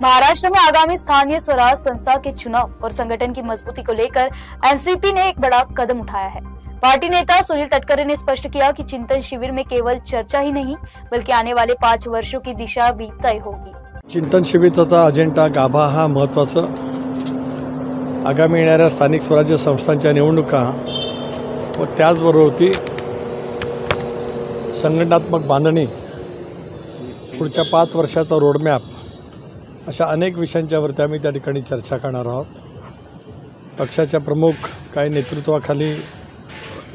महाराष्ट्र में आगामी स्थानीय स्वराज संस्था के चुनाव और संगठन की मजबूती को लेकर एनसीपी ने एक बड़ा कदम उठाया है। पार्टी नेता सुनील तटकरे ने स्पष्ट किया कि चिंतन शिविर में केवल चर्चा ही नहीं बल्कि आने वाले 5 वर्षों की दिशा भी तय होगी। चिंतन शिबिराचा अजेंडा गाभा हा महत्त्वाचा आगामी येणाऱ्या स्थानिक स्वराज्य संस्थांच्या निवडणुका व त्याचबरोबर संघटनात्मक बांधणी पुढच्या 5 वर्षाचा रोडमॅप अशा अनेक विषयांच्यावरती आम्ही त्या ठिकाणी चर्चा करणार आहोत। पक्षाच्या प्रमुख काही नेतृत्वाखाली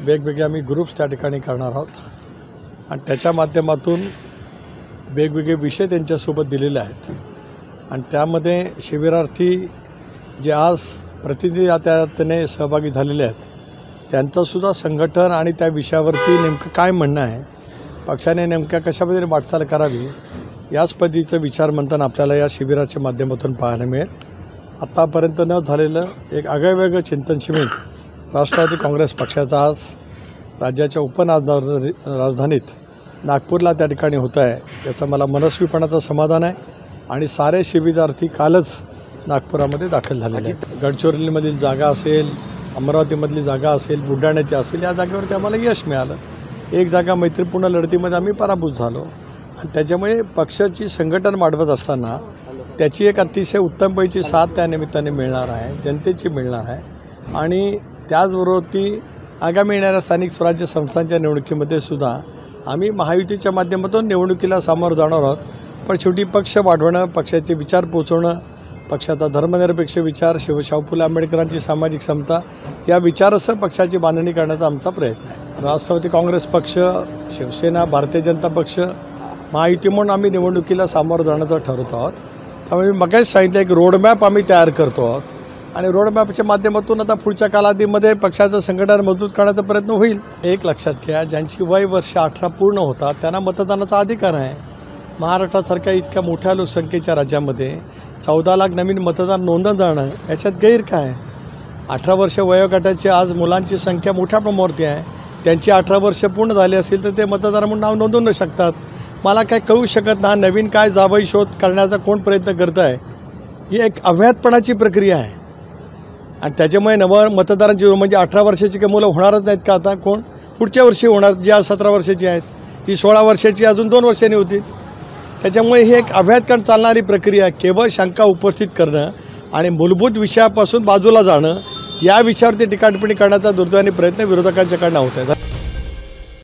वेगवेगळे आम्ही ग्रुप्स त्या ठिकाणी करणार आहोत आणि त्याच्या माध्यमातून वेगवेगळे विषय त्यांच्यासोबत दिलेले आहेत आणि त्यामध्ये शिबिरार्थी जे आज प्रतिनिधी सहभागी झालेले आहेत त्यांचंसुद्धा संघटन आणि त्या विषयावरती नेमकं काय म्हणणं आहे, पक्षाने नेमक्या कशा पद्धतीने वाटचाल करावी याच पद्धतीचं विचारमंथन आपल्याला या शिबिराच्या माध्यमातून पाहायला मिळेल। आत्तापर्यंत न झालेलं एक आगळेवेगळं चिंतन शिबिर राष्ट्रवादी काँग्रेस पक्षाचा आज राज्याच्या उपराजधानीत नागपूरला त्या ठिकाणी होत आहे, याचा मला मनस्वीपणाचं समाधान आहे आणि सारे शिबिरार्थी कालच नागपुरामध्ये दाखल झालेले आहेत। गडचिरोलीमधील जागा असेल, अमरावतीमधली जागा असेल, बुलढाण्याची असेल, या जागेवरती आम्हाला यश मिळालं। एक जागा मैत्रीपूर्ण लढतीमध्ये आम्ही पराभूत झालो आणि त्याच्यामुळे पक्षाची संघटन वाढवत असताना त्याची एक अतिशय उत्तम पैकी साथ त्या निमित्ताने मिळणार आहे, जनतेची मिळणार आहे आणि त्याचबरोबर ती आगामी येणाऱ्या स्थानिक स्वराज्य संस्थांच्या निवडणुकीमध्ये सुद्धा आम्ही महायुतीच्या माध्यमातून निवडणुकीला सामोरं जाणार आहोत। पण शेवटी पक्ष वाढवणं, पक्षाचे विचार पोचवणं, पक्षाचा धर्मनिरपेक्ष विचार, शाहू फुले आंबेडकरांची सामाजिक समता या विचारासह पक्षाची बांधणी करण्याचा आमचा प्रयत्न आहे। राष्ट्रवादी काँग्रेस पक्ष, शिवसेना, भारतीय जनता पक्ष, महायुती म्हणून आम्ही निवडणुकीला सामोरं जाण्याचं ठरवतो आहोत। त्यामुळे मी मगाच सांगितलं एक रोडमॅप आम्ही तयार करतो आहोत आणि रोडमॅपच्या माध्यमातून आता पुढच्या कालावधीमध्ये पक्षाचं संघटन मजबूत करण्याचा प्रयत्न होईल। एक लक्षात घ्या, ज्यांची वय वर्ष 18 पूर्ण होतात त्यांना मतदानाचा अधिकार आहे। महाराष्ट्रासारख्या इतक्या मोठ्या लोकसंख्येच्या राज्यामध्ये 14 लाख नवीन मतदार नोंदवून जाणं याच्यात गैर काय? 18 वर्ष वयोगटाची आज मुलांची संख्या मोठ्या प्रमाणावरती आहे, त्यांची 18 वर्ष पूर्ण झाली असतील तर ते मतदार म्हणून नाव नोंदवू न शकतात। मला काय कळू शकत नाही नवीन काय जावई शोध करण्याचा कोण प्रयत्न करत आहे, ही एक अवैधपणाची प्रक्रिया आहे आणि त्याच्यामुळे मतदारांची म्हणजे 18 वर्षाची काही मुलं होणारच नाहीत का? आता कोण पुढच्या वर्षी होणार, जी आज 17 वर्षाची आहेत, ती 16 वर्षाची अजून 2 वर्षांनी होती। त्याच्यामुळे ही एक अवैधकरण चालणारी प्रक्रिया, केवळ शंका उपस्थित करणं आणि मूलभूत विषयापासून बाजूला जाणं या विषयावरती टीकाटिप्पणी करण्याचा दुर्दैवाने प्रयत्न विरोधकांच्याकडनं होत आहे।